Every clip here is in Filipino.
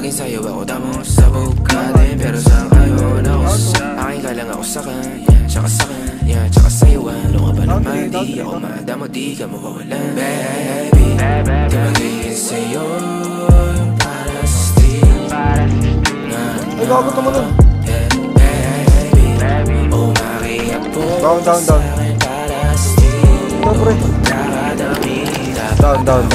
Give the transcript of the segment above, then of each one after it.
Laging sa'yo ako tamo sa bukatin, pero sa ngayon ako sa akin ka lang ako sa kanya, tsaka sa kanya, tsaka sa'yo ano ka ba naman, di ako madamo, di ka mawawalan. Baby, di magiging sa'yo yung para sa street. Ay, gago tumunod. Baby, umakiyak po Down. sa akin para sa street. Down, pre. Down.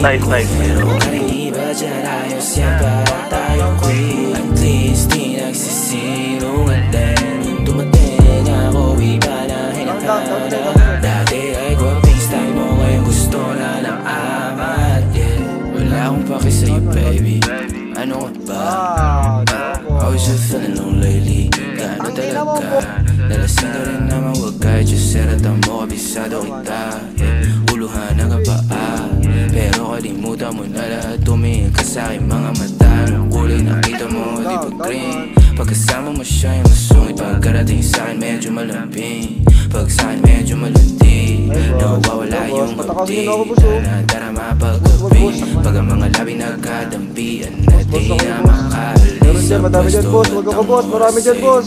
Nice. Pero karing iba dyan, ayos yan para tayong queen. At least di nagsisinungan din. Dumating ako, iba na hinahanap. Dati ay gwaping style mo, ngayon gusto na ng amat, yeah. Wala akong paki sa'yo, baby. Ano ka ba? How is you feeling long lately? Gano'n talaga? Nalasing ka rin naman, huwag kahit yung seratan mo, kabisado kita, yeah. Uluhan na ka ba? Pero kalimutan mo na lahat, tumingin ka sa'kin mga mata. Anong kulay nakita mo, di ba green? Pagkasama mo siya yung masungit, pagkarating sa'kin medyo malambing. Pag sa'kin medyo malandi, nawawala yung ngabdi. Tara mapag-gabi, pag ang mga labi nagkadampian na di na makaalis. Madami dyan, boss. Wag ako, boss. Marami dyan, boss.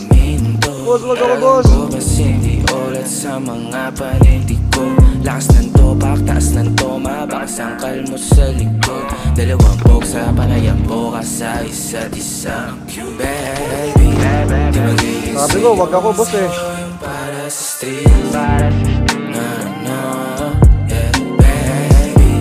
Boss, wag ako, boss. Kasi hindi ulat sa mga panindig ko. Lakas ng topak, taas ng toma, baka sangkal mo sa likod. Dalawang pok sa panayang boka sa isa't isa. Baby, di magiging sabi ko, wag ako, boss eh. para sa street. No, yeah, baby,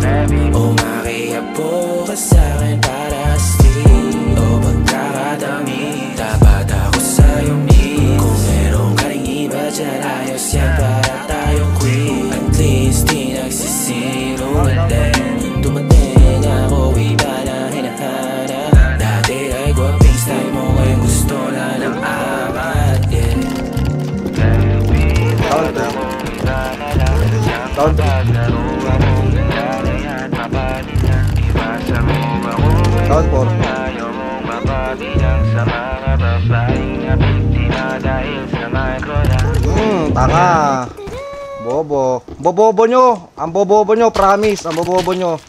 umakiyak po ka sa'kin para sa street. O pagkakadami, dapat ako sa'yo meet. Kung meron ka ring iba dyan, ayos yan para tayong queen. At least di nagsisinungan din. Dumating ako, iba na hinahanap. Dati ay gwaping style mo, ngayon gusto na ng amat, yeah. Down. Tanga. Bobo. Bobobo nyo. Ang bobobo nyo, promise. Ang bobobo nyo.